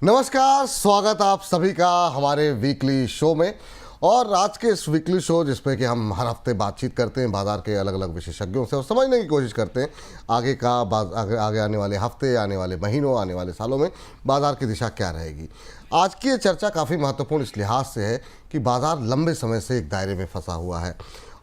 नमस्कार, स्वागत आप सभी का हमारे वीकली शो में। और आज के इस वीकली शो जिसपे कि हम हर हफ्ते बातचीत करते हैं बाज़ार के अलग अलग विशेषज्ञों से और समझने की कोशिश करते हैं आगे का आगे आने वाले हफ्ते, आने वाले महीनों, आने वाले सालों में बाज़ार की दिशा क्या रहेगी। आज की ये चर्चा काफ़ी महत्वपूर्ण इस लिहाज से है कि बाज़ार लंबे समय से एक दायरे में फंसा हुआ है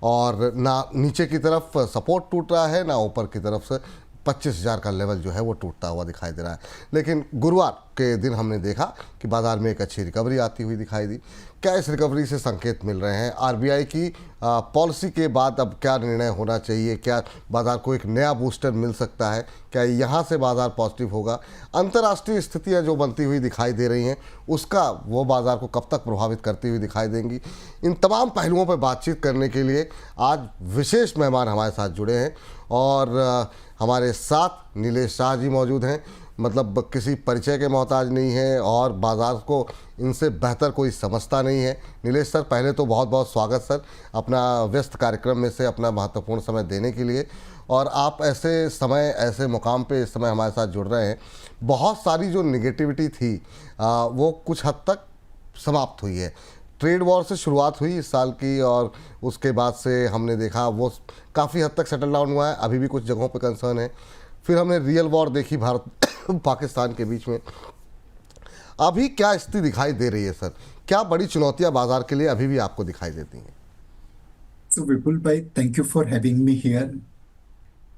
और ना नीचे की तरफ सपोर्ट टूट रहा है, ना ऊपर की तरफ से 25,000 का लेवल जो है वो टूटता हुआ दिखाई दे रहा है। लेकिन गुरुवार के दिन हमने देखा कि बाज़ार में एक अच्छी रिकवरी आती हुई दिखाई दी। क्या इस रिकवरी से संकेत मिल रहे हैं? आरबीआई की पॉलिसी के बाद अब क्या निर्णय होना चाहिए? क्या बाज़ार को एक नया बूस्टर मिल सकता है? क्या यहाँ से बाज़ार पॉजिटिव होगा? अंतर्राष्ट्रीय स्थितियाँ जो बनती हुई दिखाई दे रही हैं उसका वो बाज़ार को कब तक प्रभावित करती हुई दिखाई देंगी? इन तमाम पहलुओं पर बातचीत करने के लिए आज विशेष मेहमान हमारे साथ जुड़े हैं और हमारे साथ नीलेश शाह जी मौजूद हैं। मतलब किसी परिचय के मोहताज नहीं है और बाज़ार को इनसे बेहतर कोई समझता नहीं है। नीलेश सर, पहले तो बहुत बहुत स्वागत सर, अपना व्यस्त कार्यक्रम में से अपना महत्वपूर्ण समय देने के लिए। और आप ऐसे समय, ऐसे मुकाम पे इस समय हमारे साथ जुड़ रहे हैं। बहुत सारी जो निगेटिविटी थी वो कुछ हद तक समाप्त हुई है। ट्रेड वॉर से शुरुआत हुई इस साल की और उसके बाद से हमने देखा वो काफ़ी हद तक सेटल डाउन हुआ है। अभी भी कुछ जगहों पे कंसर्न है। फिर हमने रियल वॉर देखी भारत पाकिस्तान के बीच में। अभी क्या स्थिति दिखाई दे रही है सर? क्या बड़ी चुनौतियां बाजार के लिए अभी भी आपको दिखाई देती हैं? तो विपुल भाई, thank you for having me here.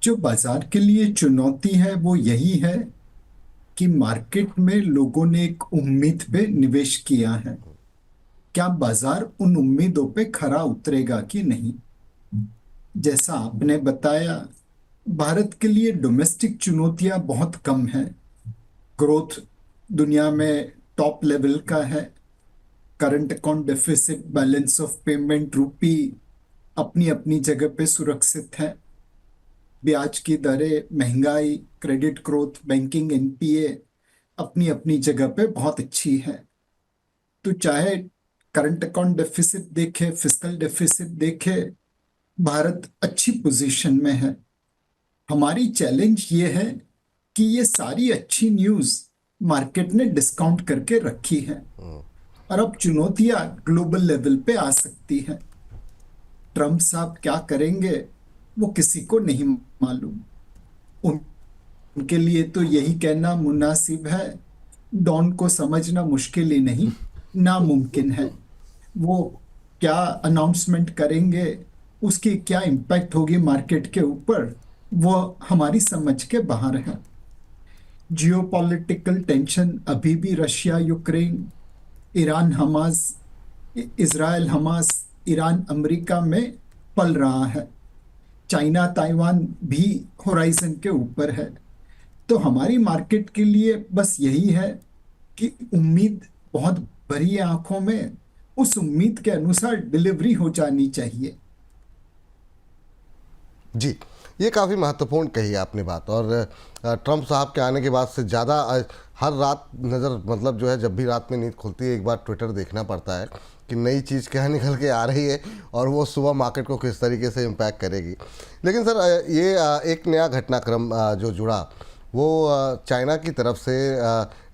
जो बाजार के लिए चुनौती है वो यही है कि मार्केट में लोगों ने एक उम्मीद पे निवेश किया है। क्या बाजार उन उम्मीदों पे खरा उतरेगा कि नहीं? जैसा आपने बताया, भारत के लिए डोमेस्टिक चुनौतियां बहुत कम हैं। ग्रोथ दुनिया में टॉप लेवल का है। Current account deficit, balance of payment, रूपी अपनी अपनी जगह पे सुरक्षित है। ब्याज की दरें, महंगाई, क्रेडिट ग्रोथ, बैंकिंग एनपीए अपनी अपनी जगह पे बहुत अच्छी है। तो चाहे करंट अकाउंट डेफिसिट देखे, फिस्कल डेफिसिट देखे, भारत अच्छी पोजीशन में है। हमारी चैलेंज ये है कि ये सारी अच्छी न्यूज़ मार्केट ने डिस्काउंट करके रखी है और अब चुनौतियां ग्लोबल लेवल पे आ सकती हैं। ट्रम्प साहब क्या करेंगे वो किसी को नहीं मालूम। उनके लिए तो यही कहना मुनासिब है, डॉन को समझना मुश्किल ही नहीं, नामुमकिन है। वो क्या अनाउंसमेंट करेंगे, उसकी क्या इम्पैक्ट होगी मार्केट के ऊपर, वो हमारी समझ के बाहर है। जियोपॉलिटिकल टेंशन अभी भी Russia Ukraine, Iran Hamas, Israel Hamas, Iran America में पल रहा है। चाइना ताइवान भी होराइजन के ऊपर है। तो हमारी मार्केट के लिए बस यही है कि उम्मीद बहुत भरी है आंखों में, उस उम्मीद के अनुसार डिलीवरी हो जानी चाहिए। जी, ये काफ़ी महत्वपूर्ण कही आपने बात। और ट्रम्प साहब के आने के बाद से ज़्यादा हर रात नज़र, मतलब जो है, जब भी रात में नींद खुलती है एक बार ट्विटर देखना पड़ता है कि नई चीज़ क्या निकल के आ रही है और वो सुबह मार्केट को किस तरीके से इम्पैक्ट करेगी। लेकिन सर ये एक नया घटनाक्रम जो जुड़ा वो चाइना की तरफ से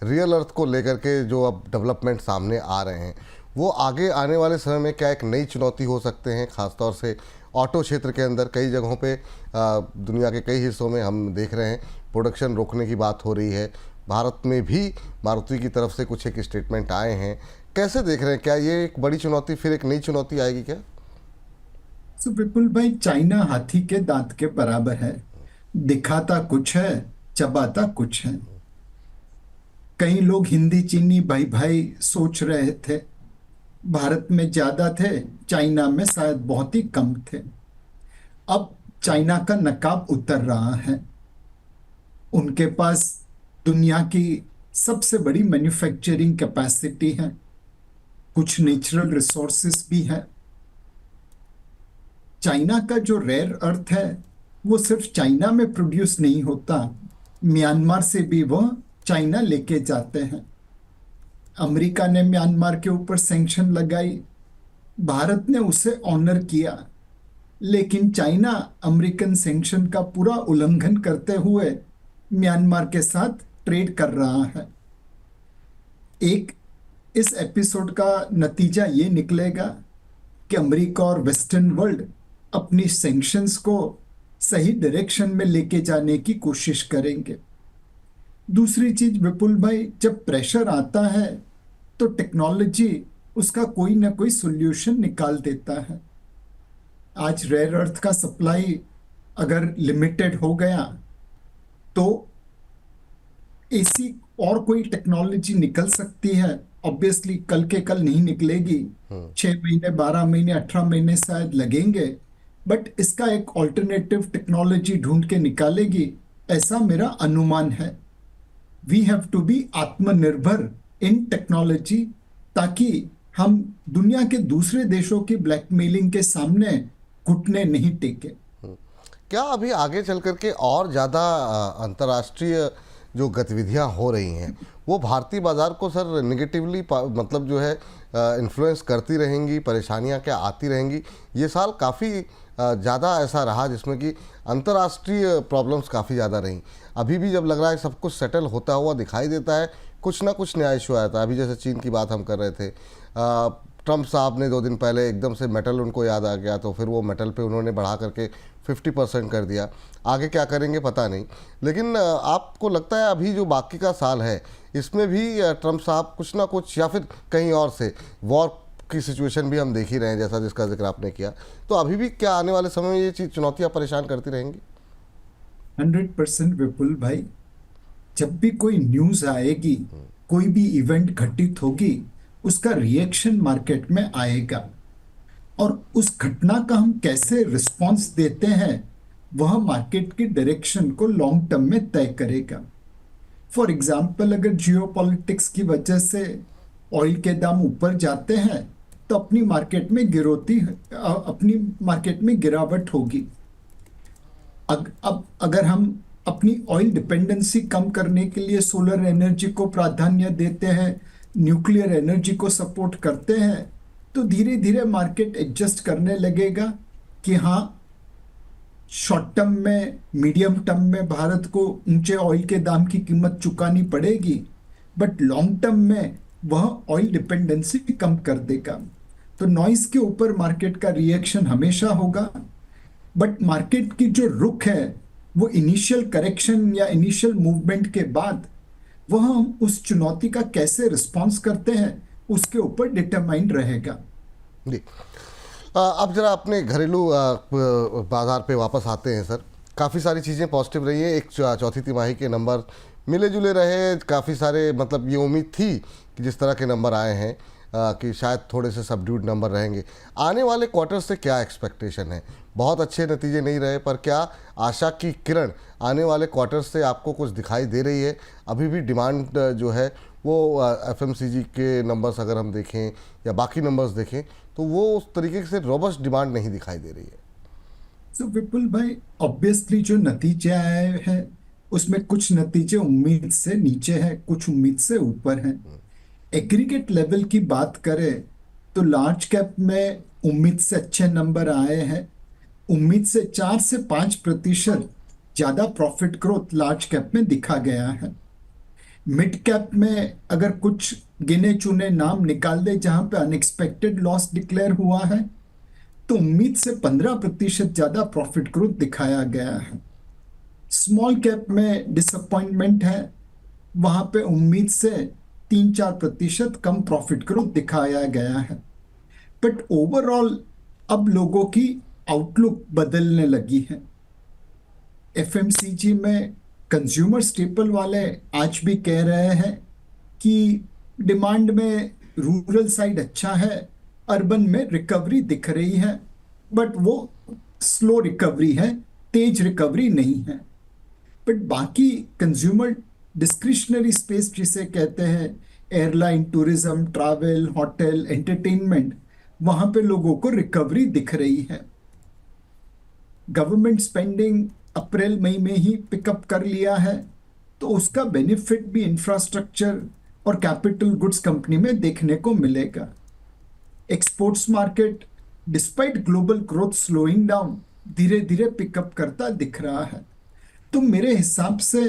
रियल अर्थ को लेकर के जो अब डेवलपमेंट सामने आ रहे हैं वो आगे आने वाले समय में क्या एक नई चुनौती हो सकते हैं? ख़ासतौर से ऑटो क्षेत्र के अंदर कई जगहों पे दुनिया के कई हिस्सों में हम देख रहे हैं प्रोडक्शन रोकने की बात हो रही है। भारत में भी मारुति की तरफ से कुछ एक स्टेटमेंट आए हैं। कैसे देख रहे हैं? क्या ये एक बड़ी चुनौती, फिर एक नई चुनौती आएगी क्या? तो विपुल भाई, चाइना हाथी के दांत के बराबर है। दिखाता कुछ है, चबाता कुछ है। कई लोग हिंदी चीनी भाई भाई सोच रहे थे। भारत में ज्यादा थे, चाइना में शायद बहुत ही कम थे। अब चाइना का नकाब उतर रहा है। उनके पास दुनिया की सबसे बड़ी मैन्युफैक्चरिंग कैपेसिटी है, कुछ नेचुरल रिसोर्सेस भी है। चाइना का जो रेयर अर्थ है वो सिर्फ चाइना में प्रोड्यूस नहीं होता, म्यांमार से भी वह चाइना लेके जाते हैं। अमेरिका ने म्यांमार के ऊपर सैंक्शन लगाई, भारत ने उसे ऑनर किया, लेकिन चाइना अमेरिकन सैंक्शन का पूरा उल्लंघन करते हुए म्यांमार के साथ ट्रेड कर रहा है। एक इस एपिसोड का नतीजा ये निकलेगा कि अमेरिका और वेस्टर्न वर्ल्ड अपनी सैंक्शंस को सही डायरेक्शन में लेके जाने की कोशिश करेंगे। दूसरी चीज विपुल भाई, जब प्रेशर आता है तो टेक्नोलॉजी उसका कोई ना कोई सॉल्यूशन निकाल देता है। आज रेयर अर्थ का सप्लाई अगर लिमिटेड हो गया तो ऐसी और कोई टेक्नोलॉजी निकल सकती है। ऑब्वियसली कल के कल नहीं निकलेगी, 6 महीने, 12 महीने, 18 महीने शायद लगेंगे, बट इसका एक ऑल्टरनेटिव टेक्नोलॉजी ढूंढ के निकालेगी, ऐसा मेरा अनुमान है। वी हैव टू बी आत्मनिर्भर इन टेक्नोलॉजी, ताकि हम दुनिया के दूसरे देशों की ब्लैकमेलिंग के सामने घुटने नहीं टेके। क्या अभी आगे चल करके और ज़्यादा अंतर्राष्ट्रीय जो गतिविधियां हो रही हैं वो भारतीय बाज़ार को सर निगेटिवली मतलब जो है इन्फ्लुएंस करती रहेंगी, परेशानियां क्या आती रहेंगी? ये साल काफ़ी ज़्यादा ऐसा रहा जिसमें कि अंतर्राष्ट्रीय प्रॉब्लम्स काफ़ी ज़्यादा रहीं। अभी भी जब लग रहा है सब कुछ सेटल होता हुआ दिखाई देता है, कुछ ना कुछ नया इशू आया था। अभी जैसे चीन की बात हम कर रहे थे, ट्रंप साहब ने 2 दिन पहले एकदम से मेटल उनको याद आ गया, तो फिर वो मेटल पे उन्होंने बढ़ा करके 50% कर दिया। आगे क्या करेंगे पता नहीं, लेकिन आपको लगता है अभी जो बाकी का साल है इसमें भी ट्रंप साहब कुछ ना कुछ, या फिर कहीं और से वॉर की सिचुएशन भी हम देख ही रहे हैं जैसा जिसका जिक्र आपने किया, तो अभी भी क्या आने वाले समय में ये चीज़ चुनौतियाँ परेशान करती रहेंगी? 100% विपुल भाई, जब भी कोई न्यूज आएगी, कोई भी इवेंट घटित होगी, उसका रिएक्शन मार्केट में आएगा, और उस घटना का हम कैसे रिस्पॉन्स देते हैं वह मार्केट की डायरेक्शन को लॉन्ग टर्म में तय करेगा। फॉर एग्जाम्पल, अगर जियोपॉलिटिक्स की वजह से ऑयल के दाम ऊपर जाते हैं तो अपनी मार्केट में गिरावट होगी। अब अगर हम अपनी ऑयल डिपेंडेंसी कम करने के लिए सोलर एनर्जी को प्राधान्य देते हैं, न्यूक्लियर एनर्जी को सपोर्ट करते हैं, तो धीरे धीरे मार्केट एडजस्ट करने लगेगा कि हाँ, शॉर्ट टर्म में, मीडियम टर्म में भारत को ऊंचे ऑयल के दाम की कीमत चुकानी पड़ेगी, बट लॉन्ग टर्म में वह ऑयल डिपेंडेंसी कम कर देगा। तो नॉइस के ऊपर मार्केट का रिएक्शन हमेशा होगा, बट मार्केट की जो रुख है वो इनिशियल करेक्शन या इनिशियल मूवमेंट के बाद वह हम उस चुनौती का कैसे रिस्पॉन्स करते हैं उसके ऊपर डिटरमाइंड रहेगा। जी, अब जरा अपने घरेलू बाज़ार पे वापस आते हैं सर। काफ़ी सारी चीज़ें पॉजिटिव रही हैं। एक चौथी तिमाही के नंबर मिले जुले रहे, काफ़ी सारे, मतलब ये उम्मीद थी कि जिस तरह के नंबर आए हैं कि शायद थोड़े से सबड्यूड नंबर रहेंगे। आने वाले क्वार्टर से क्या एक्सपेक्टेशन है? बहुत अच्छे नतीजे नहीं रहे, पर क्या आशा की किरण आने वाले क्वार्टर से आपको कुछ दिखाई दे रही है? अभी भी डिमांड जो है वो एफएमसीजी के नंबर्स अगर हम देखें या बाकी नंबर्स देखें तो वो उस तरीके से रोबस्ट डिमांड नहीं दिखाई दे रही है। तो विपुल भाई, ऑब्वियसली जो नतीजे आए हैं उसमें कुछ नतीजे उम्मीद से नीचे हैं, कुछ उम्मीद से ऊपर हैं। एग्रीगेट लेवल की बात करें तो लार्ज कैप में उम्मीद से अच्छे नंबर आए हैं। उम्मीद से 4 से 5% ज्यादा प्रॉफिट ग्रोथ लार्ज कैप में दिखा गया है। मिड कैप में अगर कुछ गिने चुने नाम निकाल दे जहां पे अनएक्सपेक्टेड लॉस डिक्लेयर हुआ है, तो उम्मीद से 15% ज्यादा प्रॉफिट ग्रोथ दिखाया गया है। स्मॉल कैप में डिसअपॉइंटमेंट है, वहां पे उम्मीद से 3-4% कम प्रॉफिट ग्रोथ दिखाया गया है। बट ओवरऑल अब लोगों की आउटलुक बदलने लगी है। एफएमसीजी में कंज्यूमर स्टेपल वाले आज भी कह रहे हैं कि डिमांड में रूरल साइड अच्छा है, अर्बन में रिकवरी दिख रही है, बट वो स्लो रिकवरी है, तेज रिकवरी नहीं है। बट बाकी कंज्यूमर डिस्क्रिशनरी स्पेस जिसे कहते हैं, airline, tourism, travel, hotel, entertainment, वहां पे लोगों को रिकवरी दिख रही है। गवर्नमेंट स्पेंडिंग अप्रैल मई में ही पिकअप कर लिया है, तो उसका बेनिफिट भी इंफ्रास्ट्रक्चर और कैपिटल गुड्स कंपनी में देखने को मिलेगा। Exports market despite global growth slowing down धीरे धीरे पिकअप करता दिख रहा है। तो मेरे हिसाब से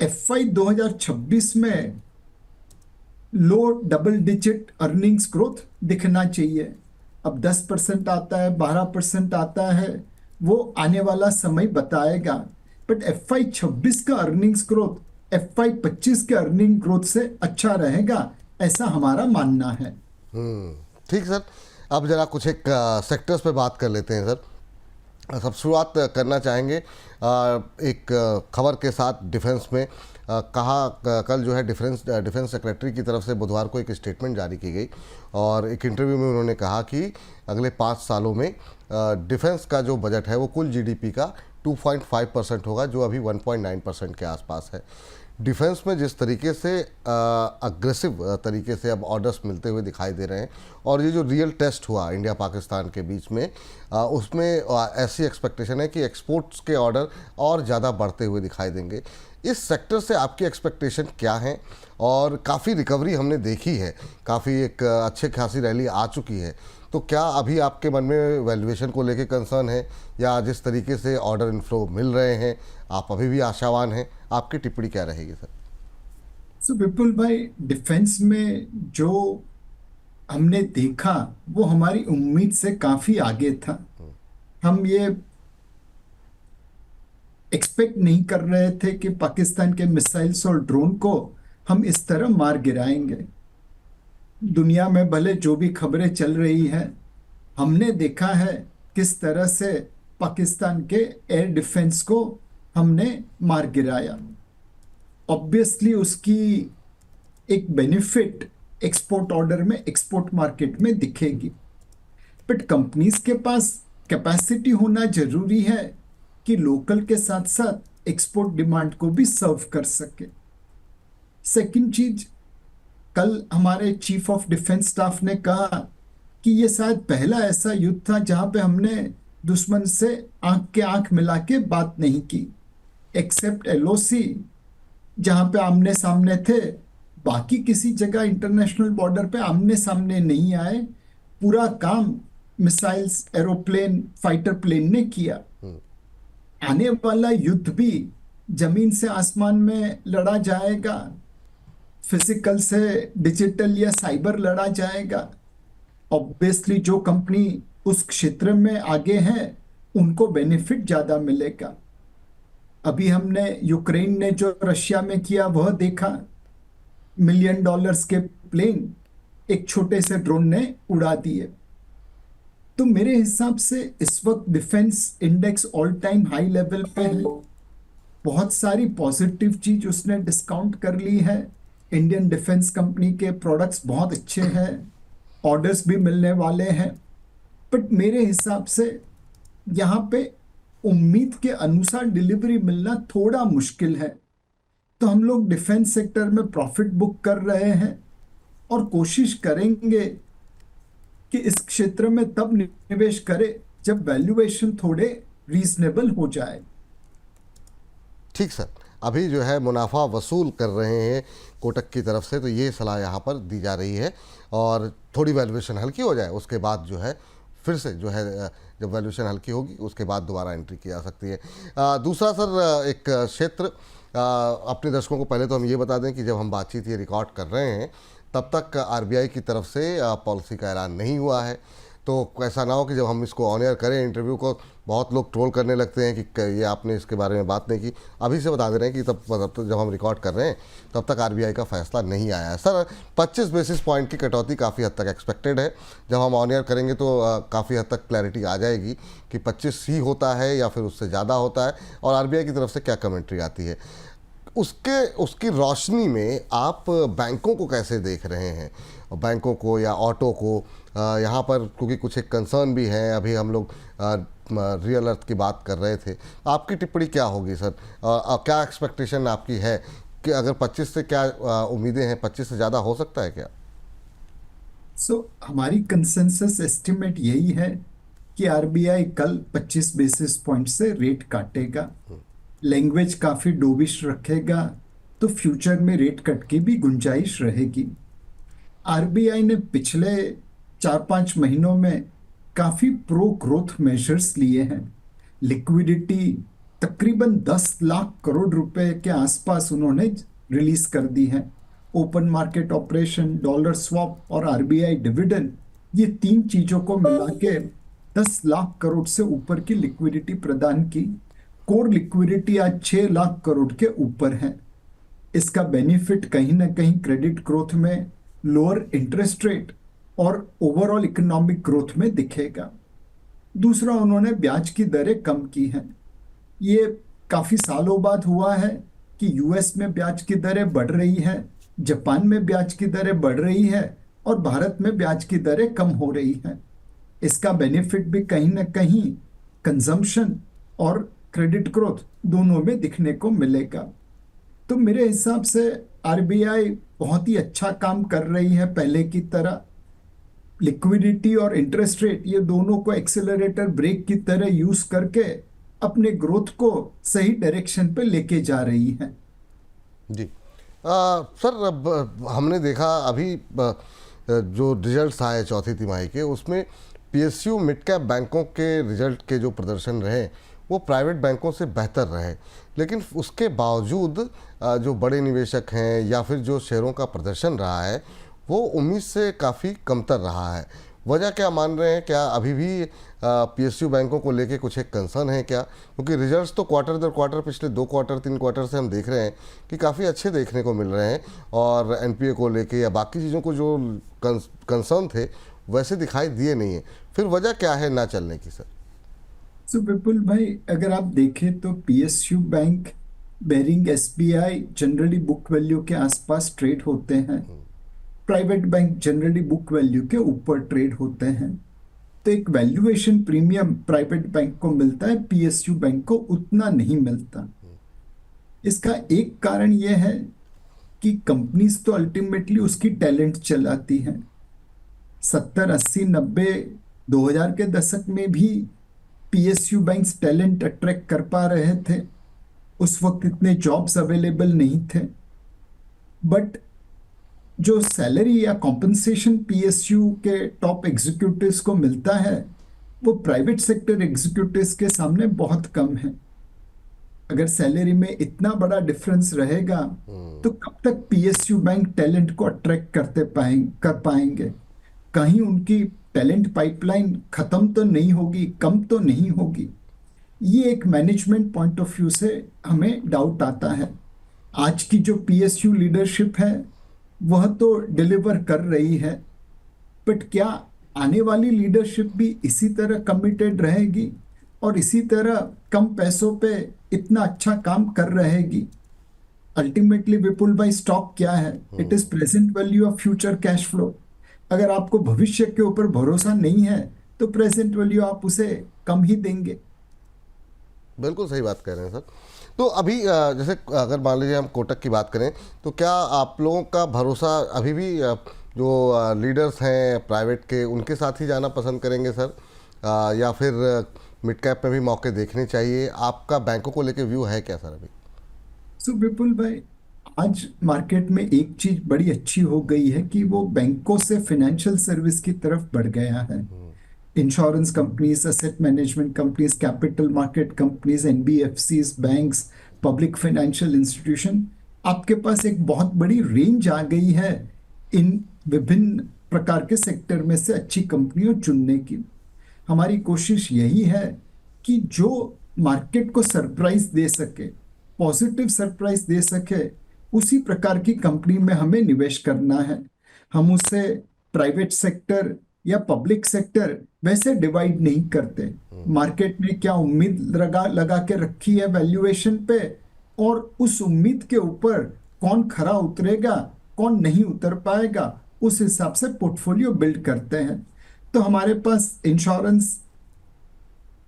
FY 2026 में लो डबल डिजिट अर्निंग्स ग्रोथ दिखना चाहिए। अब 10% आता है, 12% आता है, वो आने वाला समय बताएगा। बट FY 26 का अर्निंग्स ग्रोथ FY 25 के अर्निंग ग्रोथ से अच्छा रहेगा, ऐसा हमारा मानना है। ठीक सर। अब जरा कुछ एक सेक्टर्स पे बात कर लेते हैं सर। सब शुरुआत करना चाहेंगे एक खबर के साथ डिफेंस में। कहा कल जो है डिफेंस सेक्रेटरी की तरफ से बुधवार को एक स्टेटमेंट जारी की गई और एक इंटरव्यू में उन्होंने कहा कि अगले 5 सालों में डिफेंस का जो बजट है वो कुल जीडीपी का 2.5% होगा, जो अभी 1.9% के आसपास है। डिफेंस में जिस तरीके से अग्रेसिव तरीके से अब ऑर्डर्स मिलते हुए दिखाई दे रहे हैं और ये जो रियल टेस्ट हुआ इंडिया पाकिस्तान के बीच में, उसमें ऐसी एक्सपेक्टेशन है कि एक्सपोर्ट्स के ऑर्डर और ज़्यादा बढ़ते हुए दिखाई देंगे। इस सेक्टर से आपकी एक्सपेक्टेशन क्या है? और काफ़ी रिकवरी हमने देखी है, काफ़ी एक अच्छे खासी रैली आ चुकी है, तो क्या अभी आपके मन में वैल्यूएशन को लेके कंसर्न है, या जिस तरीके से ऑर्डर इनफ्लो मिल रहे हैं आप अभी भी आशावान हैं? आपकी टिप्पणी क्या रहेगी सर? सो विपुल भाई, डिफेंस में जो हमने देखा वो हमारी उम्मीद से काफी आगे था। हम ये एक्सपेक्ट नहीं कर रहे थे कि पाकिस्तान के मिसाइल्स और ड्रोन को हम इस तरह मार गिराएंगे। दुनिया में भले जो भी खबरें चल रही है, हमने देखा है किस तरह से पाकिस्तान के एयर डिफेंस को हमने मार गिराया। ऑब्वियसली उसकी एक बेनिफिट एक्सपोर्ट ऑर्डर में, एक्सपोर्ट मार्केट में दिखेगी। बट कंपनीज के पास कैपेसिटी होना जरूरी है कि लोकल के साथ साथ एक्सपोर्ट डिमांड को भी सर्व कर सके। सेकंड चीज, कल हमारे चीफ ऑफ डिफेंस स्टाफ ने कहा कि ये शायद पहला ऐसा युद्ध था जहां पे हमने दुश्मन से आंख के आंख मिला के बात नहीं की, एक्सेप्ट LOC जहां पे आमने सामने थे। बाकी किसी जगह इंटरनेशनल बॉर्डर पे आमने सामने नहीं आए। पूरा काम मिसाइल्स, एरोप्लेन, फाइटर प्लेन ने किया। आने वाला युद्ध भी जमीन से आसमान में लड़ा जाएगा, फिजिकल से डिजिटल या साइबर लड़ा जाएगा। ऑब्वियसली जो कंपनी उस क्षेत्र में आगे है उनको बेनिफिट ज्यादा मिलेगा। अभी हमने यूक्रेन ने जो रशिया में किया वह देखा। $1 मिलियन के प्लेन एक छोटे से ड्रोन ने उड़ा दिए। तो मेरे हिसाब से इस वक्त defence index all time high level पे है। बहुत सारी पॉजिटिव चीज उसने डिस्काउंट कर ली है। इंडियन डिफेंस कंपनी के प्रोडक्ट्स बहुत अच्छे हैं, ऑर्डर्स भी मिलने वाले हैं। बट मेरे हिसाब से यहाँ पे उम्मीद के अनुसार डिलीवरी मिलना थोड़ा मुश्किल है। तो हम लोग डिफेंस सेक्टर में प्रॉफिट बुक कर रहे हैं और कोशिश करेंगे कि इस क्षेत्र में तब निवेश करें जब वैल्यूएशन थोड़े रीजनेबल हो जाए। ठीक सर। अभी जो है मुनाफा वसूल कर रहे हैं कोटक की तरफ से, तो ये सलाह यहाँ पर दी जा रही है। और थोड़ी वैल्यूएशन हल्की हो जाए उसके बाद जो है फिर से जो है जब वैल्यूएशन हल्की होगी उसके बाद दोबारा एंट्री की जा सकती है। दूसरा सर, एक क्षेत्र अपने दर्शकों को पहले तो हम ये बता दें कि जब हम बातचीत ये रिकॉर्ड कर रहे हैं तब तक आरबीआई की तरफ से पॉलिसी का ऐलान नहीं हुआ है। तो ऐसा ना हो कि जब हम इसको ऑन एयर करें इंटरव्यू को, बहुत लोग ट्रोल करने लगते हैं कि ये आपने इसके बारे में बात नहीं की। अभी से बता दे रहे हैं कि तब तक जब हम रिकॉर्ड कर रहे हैं तब तक आरबीआई का फैसला नहीं आया है। सर 25 बेसिस पॉइंट की कटौती काफ़ी हद तक एक्सपेक्टेड है। जब हम ऑन एयर करेंगे तो काफ़ी हद तक क्लैरिटी आ जाएगी कि 25 ही होता है या फिर उससे ज़्यादा होता है, और आरबीआई की तरफ से क्या कमेंट्री आती है। उसकी रोशनी में आप बैंकों को कैसे देख रहे हैं, बैंकों को या ऑटो को यहाँ पर, क्योंकि कुछ एक कंसर्न भी है। अभी हम लोग रियल अर्थ की बात कर रहे थे, आपकी टिप्पणी क्या होगी सर? क्या एक्सपेक्टेशन आपकी है कि अगर 25 से क्या उम्मीदें हैं, 25 से ज़्यादा हो सकता है क्या? हमारी कंसेंसस एस्टिमेट यही है कि आरबीआई कल 25 बेसिस पॉइंट से रेट काटेगा। लैंग्वेज काफी डोविश रखेगा, तो फ्यूचर में रेट कट की भी गुंजाइश रहेगी। आरबीआई ने पिछले 4-5 महीनों में काफी प्रो ग्रोथ मेजर्स लिए हैं। लिक्विडिटी तकरीबन 10 लाख करोड़ रुपए के आसपास उन्होंने रिलीज कर दी है। Open market operation, dollar swap और आरबीआई डिविडेंड, ये तीन चीजों को मिला के 10 लाख करोड़ से ऊपर की लिक्विडिटी प्रदान की। कोर लिक्विडिटी आज 6 लाख करोड़ के ऊपर है। इसका बेनिफिट कहीं ना कहीं क्रेडिट ग्रोथ में, लोअर इंटरेस्ट रेट और ओवरऑल इकोनॉमिक ग्रोथ में दिखेगा। दूसरा, उन्होंने ब्याज की दरें कम की हैं। ये काफी सालों बाद हुआ है कि यूएस में ब्याज की दरें बढ़ रही हैं, जापान में ब्याज की दरें बढ़ रही है और भारत में ब्याज की दरें कम हो रही हैं। इसका बेनिफिट भी कहीं ना कहीं कंजम्पशन और क्रेडिट ग्रोथ दोनों में दिखने को मिलेगा। तो मेरे हिसाब से आरबीआई बहुत ही अच्छा काम कर रही है। पहले की तरह लिक्विडिटी और इंटरेस्ट रेट, ये दोनों को एक्सेलरेटर ब्रेक की तरह यूज करके अपने ग्रोथ को सही डायरेक्शन पे लेके जा रही है। जी सर, अब हमने देखा अभी जो रिजल्ट्स आए चौथी तिमाही के, उसमें पीएसयू मिड कैप बैंकों के रिजल्ट के जो प्रदर्शन रहे वो प्राइवेट बैंकों से बेहतर रहे, लेकिन उसके बावजूद जो बड़े निवेशक हैं या फिर जो शेयरों का प्रदर्शन रहा है वो उम्मीद से काफ़ी कमतर रहा है। वजह क्या मान रहे हैं? क्या अभी भी पीएसयू बैंकों को लेके कुछ एक कंसर्न है क्या? क्योंकि रिजल्ट्स तो क्वार्टर दर क्वार्टर, पिछले 2 क्वार्टर 3 क्वार्टर से हम देख रहे हैं कि काफ़ी अच्छे देखने को मिल रहे हैं और एनपीए को लेके या बाकी चीज़ों को जो कंसर्न थे वैसे दिखाई दिए नहीं है। फिर वजह क्या है ना चलने की सर? सो विपुल भाई, अगर आप देखें तो PSU bank, barring, SBI generally book value के आसपास ट्रेड होते हैं। Private bank generally book value के ऊपर ट्रेड होते हैं। तो एक वैल्यूएशन प्रीमियम प्राइवेट बैंक को मिलता है, पीएसयू बैंक को उतना नहीं मिलता। इसका एक कारण यह है कि कंपनीज तो अल्टीमेटली उसकी टैलेंट चलाती हैं। 70, 80, 90, 2000 के दशक में भी पीएसयू बैंक्स टैलेंट अट्रैक्ट कर पा रहे थे। उस वक्त इतने जॉब्स अवेलेबल नहीं थे। बट जो सैलरी या कॉम्पनसेशन पीएसयू के टॉप एग्जीक्यूटिव्स को मिलता है वो प्राइवेट सेक्टर एग्जीक्यूटिव्स के सामने बहुत कम है। अगर सैलरी में इतना बड़ा डिफरेंस रहेगा तो कब तक पीएसयू बैंक टैलेंट को अट्रैक्ट कर पाएंगे? कहीं उनकी टैलेंट पाइपलाइन खत्म तो नहीं होगी, कम तो नहीं होगी? ये एक मैनेजमेंट पॉइंट ऑफ व्यू से हमें डाउट आता है। आज की जो पीएसयू लीडरशिप है वह तो डिलीवर कर रही है, बट क्या आने वाली लीडरशिप भी इसी तरह कमिटेड रहेगी और इसी तरह कम पैसों पे इतना अच्छा काम कर रहेगी? अल्टीमेटली विपुल भाई, स्टॉक क्या है? It is present value of future cash flow. अगर आपको भविष्य के ऊपर भरोसा नहीं है तो प्रेजेंट वैल्यू आप उसे कम ही देंगे। बिल्कुल सही बात कह रहे हैं सर। तो अभी जैसे अगर मान लीजिए हम कोटक की बात करें तो क्या आप लोगों का भरोसा अभी भी जो लीडर्स हैं प्राइवेट के उनके साथ ही जाना पसंद करेंगे सर, या फिर मिड कैप में भी मौके देखने चाहिए? आपका बैंकों को लेके व्यू है क्या सर अभी? सो विपुल भाई, आज मार्केट में एक चीज बड़ी अच्छी हो गई है कि वो बैंकों से फाइनेंशियल सर्विस की तरफ बढ़ गया है। Insurance companies, asset management companies, capital market companies, NBFCs, banks, public financial institution, आपके पास एक बहुत बड़ी रेंज आ गई है इन विभिन्न प्रकार के सेक्टर में से अच्छी कंपनियों चुनने की। हमारी कोशिश यही है कि जो मार्केट को सरप्राइज दे सके, पॉजिटिव सरप्राइज दे सके, उसी प्रकार की कंपनी में हमें निवेश करना है। हम उसे प्राइवेट सेक्टर या पब्लिक सेक्टर वैसे डिवाइड नहीं करते। मार्केट ने क्या उम्मीद लगा के रखी है वैल्यूएशन पे, और उस उम्मीद के ऊपर कौन खरा उतरेगा, कौन नहीं उतर पाएगा, उस हिसाब से पोर्टफोलियो बिल्ड करते हैं। तो हमारे पास insurance,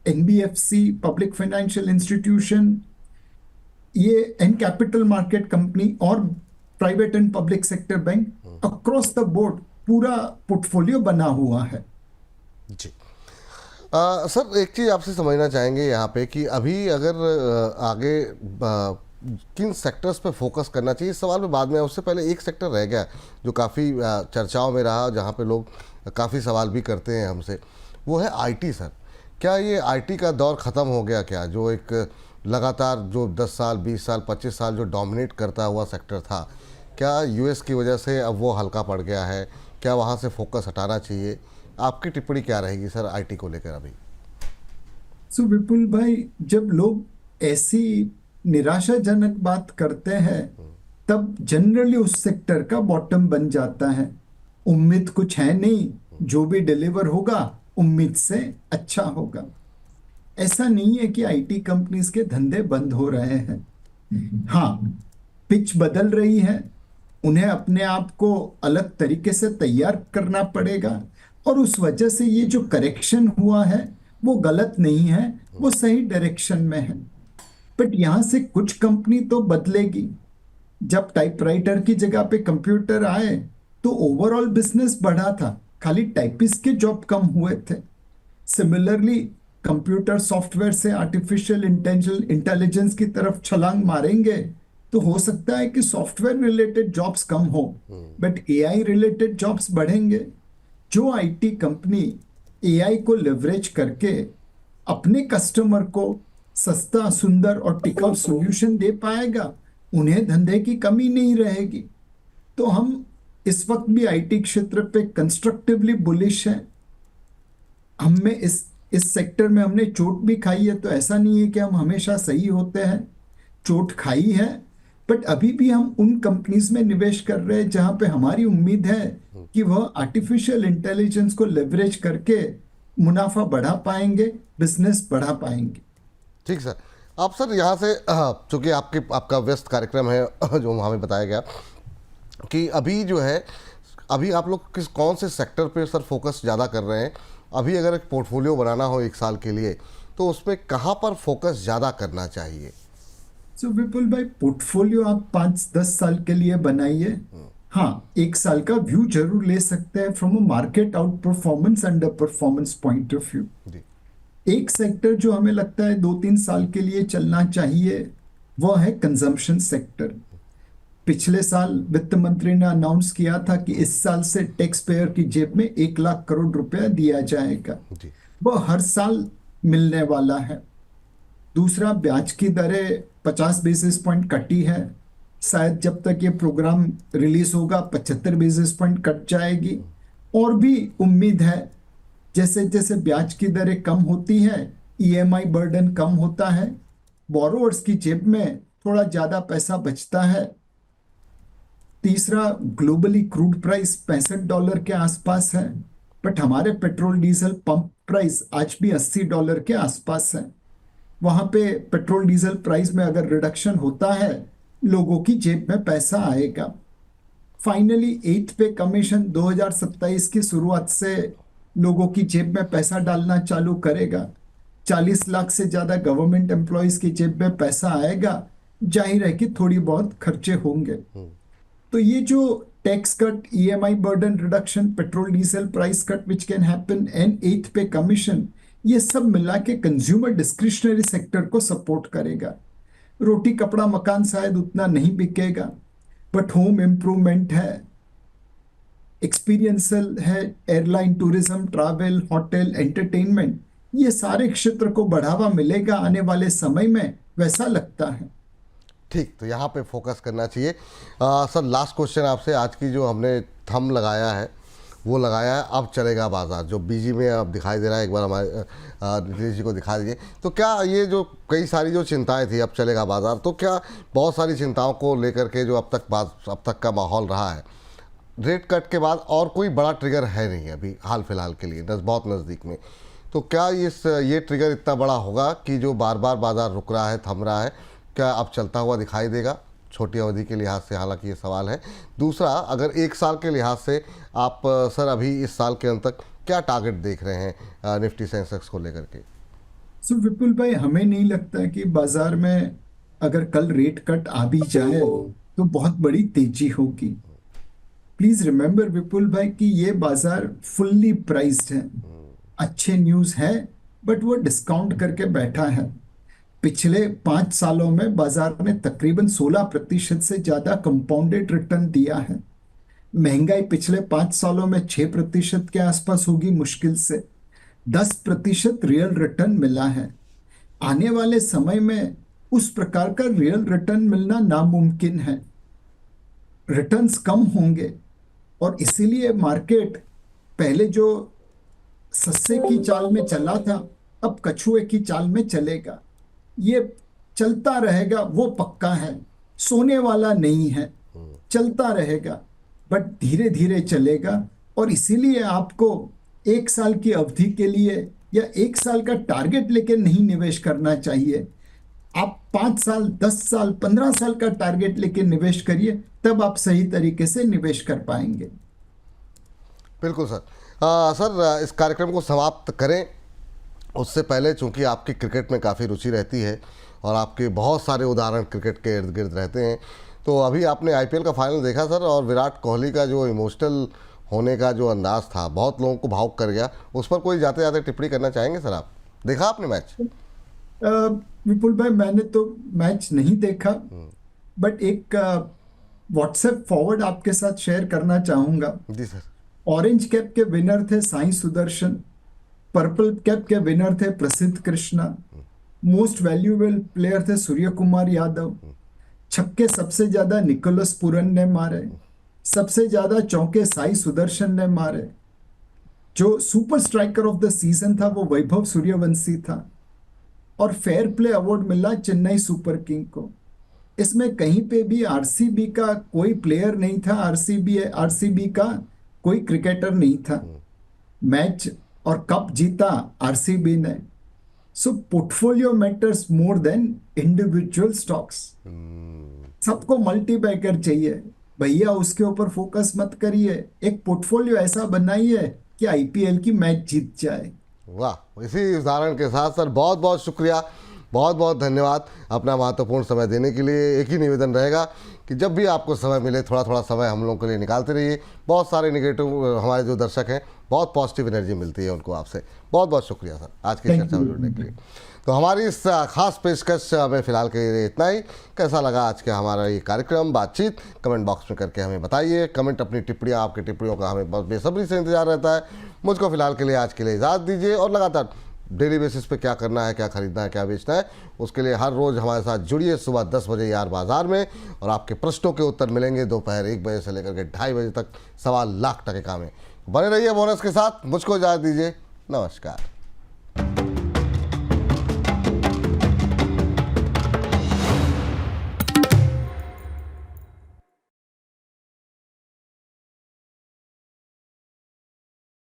NBFC, public financial institution, ये एंड कैपिटल मार्केट कंपनी और private and public sector bank across the board पूरा पोर्टफोलियो बना हुआ है। जी सर, एक चीज़ आपसे समझना चाहेंगे यहाँ पे कि अभी अगर आगे किन सेक्टर्स पे फोकस करना चाहिए, इस सवाल में बाद में, उससे पहले एक सेक्टर रह गया जो काफ़ी चर्चाओं में रहा, जहाँ पे लोग काफ़ी सवाल भी करते हैं हमसे, वो है आईटी सर। क्या ये आईटी का दौर ख़त्म हो गया क्या? जो एक लगातार जो 10 साल 20 साल 25 साल जो डोमिनेट करता हुआ सेक्टर था, क्या यूएस की वजह से अब वो हल्का पड़ गया है, क्या वहाँ से फोकस हटाना चाहिए? आपकी टिप्पणी क्या रहेगी सर आईटी को लेकर अभी? सो विपुल भाई, जब लोग ऐसी निराशाजनक बात करते हैं तब जनरली उस सेक्टर का बॉटम बन जाता है। उम्मीद कुछ है नहीं, जो भी डिलीवर होगा उम्मीद से अच्छा होगा। ऐसा नहीं है कि आईटी कंपनीज के धंधे बंद हो रहे हैं। हाँ, पिच बदल रही है, उन्हें अपने आप को अलग तरीके से तैयार करना पड़ेगा। और उस वजह से ये जो करेक्शन हुआ है वो गलत नहीं है, वो सही डायरेक्शन में है। बट यहां से कुछ कंपनी तो बदलेगी। जब टाइपराइटर की जगह पे कंप्यूटर आए तो ओवरऑल बिजनेस बढ़ा था, खाली टाइपिस्ट के जॉब कम हुए थे। सिमिलरली कंप्यूटर सॉफ्टवेयर से आर्टिफिशियल इंटेलिजेंस की तरफ छलांग मारेंगे तो हो सकता है कि सॉफ्टवेयर रिलेटेड जॉब्स कम हो, बट एआई रिलेटेड जॉब्स बढ़ेंगे। जो आईटी कंपनी एआई को लेवरेज करके अपने कस्टमर को सस्ता, सुंदर और टिकाऊ सॉल्यूशन दे पाएगा, उन्हें धंधे की कमी नहीं रहेगी। तो हम इस वक्त भी आईटी क्षेत्र पे कंस्ट्रक्टिवली बुलिश हैं। हमें इस सेक्टर में हमने चोट भी खाई है, तो ऐसा नहीं है कि हम हमेशा सही होते हैं। चोट खाई है, बट अभी भी हम उन कंपनीज में निवेश कर रहे हैं जहां पे हमारी उम्मीद है कि वह आर्टिफिशियल इंटेलिजेंस को लेवरेज करके मुनाफा बढ़ा पाएंगे, बिजनेस बढ़ा पाएंगे। ठीक सर। आप सर यहाँ से चूँकि आपका व्यस्त कार्यक्रम है जो हमें बताया गया कि अभी जो है, अभी आप लोग कौन से सेक्टर पे सर फोकस ज़्यादा कर रहे हैं? अभी अगर एक पोर्टफोलियो बनाना हो एक साल के लिए तो उसमें कहाँ पर फोकस ज़्यादा करना चाहिए? सो विपुल भाई, पोर्टफोलियो आप 5-10 साल के लिए बनाइए। हाँ, एक साल का व्यू जरूर ले सकते हैं from a market out performance, under performance point of view. जी। एक सेक्टर जो हमें लगता है 2-3 साल के लिए चलना चाहिए वह है कंजम्पशन सेक्टर। पिछले साल वित्त मंत्री ने अनाउंस किया था कि इस साल से टैक्स पेयर की जेब में 1 लाख करोड़ रुपया दिया जाएगा। जी। वह हर साल मिलने वाला है। दूसरा, ब्याज की दरें 50 बेसिस पॉइंट कटी है, शायद जब तक ये प्रोग्राम रिलीज होगा 75 बेसिस पॉइंट कट जाएगी। और भी उम्मीद है, जैसे जैसे ब्याज की दरें कम होती हैं, ईएमआई बर्डन कम होता है, बोरोवर्स की जेब में थोड़ा ज्यादा पैसा बचता है। तीसरा, ग्लोबली क्रूड प्राइस $65 के आसपास है, बट हमारे पेट्रोल डीजल पंप प्राइस आज भी $80 के आसपास है। वहां पे पेट्रोल डीजल प्राइस में अगर रिडक्शन होता है, लोगों की जेब में पैसा आएगा। फाइनली 8th पे कमीशन 2027 की शुरुआत से लोगों की जेब में पैसा डालना चालू करेगा। 40 लाख से ज्यादा गवर्नमेंट एम्प्लॉयज की जेब में पैसा आएगा। जाहिर है कि थोड़ी बहुत खर्चे होंगे। तो ये जो tax cut, EMI burden reduction, petrol diesel price cut which can happen and 8th पे कमीशन, ये सब मिला के कंज्यूमर डिस्क्रिशनरी सेक्टर को सपोर्ट करेगा। रोटी कपड़ा मकान शायद उतना नहीं बिकेगा, बट होम इम्प्रूवमेंट है, एक्सपीरियंसल है, airline, tourism, travel, hotel, entertainment, ये सारे क्षेत्र को बढ़ावा मिलेगा आने वाले समय में, वैसा लगता है। ठीक, तो यहाँ पे फोकस करना चाहिए। सर लास्ट क्वेश्चन आपसे, आज की जो हमने थंब लगाया है वो लगाया है अब चलेगा बाजार, जो बीजी में अब दिखाई दे रहा है, एक बार हमारे नीतीश जी को दिखा दीजिए। तो क्या ये जो कई सारी जो चिंताएं थी अब चलेगा बाजार, तो क्या बहुत सारी चिंताओं को लेकर के जो अब तक का माहौल रहा है, रेट कट के बाद और कोई बड़ा ट्रिगर है नहीं अभी हाल फिलहाल के लिए, बहुत नज़दीक में, तो क्या ये ट्रिगर इतना बड़ा होगा कि जो बार बार बाजार रुक रहा है, थम रहा है, क्या अब चलता हुआ दिखाई देगा छोटी अवधि के लिहाज से? हालांकि ये सवाल है। दूसरा, अगर एक साल के लिहाज से आप सर अभी इस साल के अंत तक क्या टारगेट देख रहे हैं निफ्टी सेंसेक्स को लेकर के? सो विपुल भाई, हमें नहीं लगता कि बाजार में अगर कल रेट कट आ भी जाए तो बहुत बड़ी तेजी होगी। प्लीज रिमेंबर विपुल भाई कि ये बाजार फुल्ली प्राइस्ड है। अच्छे न्यूज है, बट वो डिस्काउंट करके बैठा है। पिछले 5 सालों में बाजार ने तकरीबन 16% से ज्यादा कंपाउंडेड रिटर्न दिया है। महंगाई पिछले 5 सालों में 6% के आसपास होगी मुश्किल से। 10% रियल रिटर्न मिला है। आने वाले समय में उस प्रकार का रियल रिटर्न मिलना नामुमकिन है। रिटर्न्स कम होंगे और इसीलिए मार्केट पहले जो सस्से की चाल में चला था अब कछुए की चाल में चलेगा। ये चलता रहेगा, वो पक्का है, सोने वाला नहीं है, चलता रहेगा, बट धीरे धीरे चलेगा। और इसीलिए आपको 1 साल की अवधि के लिए या 1 साल का टारगेट लेके नहीं निवेश करना चाहिए। आप 5 साल, 10 साल, 15 साल का टारगेट लेके निवेश करिए, तब आप सही तरीके से निवेश कर पाएंगे। बिल्कुल सर। सर, इस कार्यक्रम को समाप्त करें उससे पहले, चूंकि आपकी क्रिकेट में काफ़ी रुचि रहती है और आपके बहुत सारे उदाहरण क्रिकेट के इर्द गिर्द रहते हैं, तो अभी आपने आईपीएल का फाइनल देखा सर, और विराट कोहली का जो इमोशनल होने का जो अंदाज था बहुत लोगों को भावुक कर गया। उस पर कोई जाते जाते टिप्पणी करना चाहेंगे सर? आप देखा आपने मैच? विपुल भाई, मैंने तो मैच नहीं देखा, बट एक व्हाट्सएप फॉरवर्ड आपके साथ शेयर करना चाहूंगा। जी सर। ऑरेंज कैप के विनर थे साई सुदर्शन, पर्पल कैप के विनर थे प्रसिद्ध कृष्णा, मोस्ट वैल्यूएबल प्लेयर थे सूर्य कुमार यादव, छक्के सबसे ज्यादा निकोलस पूरन ने मारे, सबसे ज्यादा चौके साई सुदर्शन ने मारे, जो super striker of the season था वो वैभव सूर्यवंशी था, और फेयर प्ले अवार्ड मिला चेन्नई सुपर किंग को। इसमें कहीं पे भी आरसीबी का कोई प्लेयर नहीं था, आरसीबी का कोई क्रिकेटर नहीं था। मैच और कप जीता आरसीबी ने। So portfolio matters more than individual stocks. सबको मल्टीबैगर चाहिए भैया, उसके ऊपर फोकस मत करिए, एक पोर्टफोलियो ऐसा बनाइए कि आईपीएल की मैच जीत जाए। वाह, इसी उदाहरण के साथ सर बहुत बहुत शुक्रिया, बहुत बहुत धन्यवाद अपना महत्वपूर्ण समय देने के लिए। एक ही निवेदन रहेगा कि जब भी आपको समय मिले थोड़ा थोड़ा समय हम लोगों के लिए निकालते रहिए। बहुत सारे नेगेटिव हमारे जो दर्शक हैं बहुत पॉजिटिव एनर्जी मिलती है उनको आपसे। बहुत बहुत शुक्रिया सर आज की चर्चा में जुड़ने के लिए। तो हमारी इस खास पेशकश में फ़िलहाल के लिए इतना ही। कैसा लगा आज का हमारा ये कार्यक्रम बातचीत, कमेंट बॉक्स में करके हमें बताइए। कमेंट अपनी टिप्पणियाँ, आपकी टिप्पणियों का हमें बहुत बेसब्री से इंतजार रहता है। मुझको फ़िलहाल के लिए आज के लिए इजाज़त दीजिए, और लगातार डेली बेसिस पे क्या करना है, क्या खरीदना है, क्या बेचना है, उसके लिए हर रोज़ हमारे साथ जुड़िए सुबह 10 बजे यार बाज़ार में, और आपके प्रश्नों के उत्तर मिलेंगे दोपहर 1 बजे से लेकर के 2:30 बजे तक 1.25 लाख टके का में। बने रहिए बोनस के साथ। मुझको इजाज़त दीजिए, नमस्कार।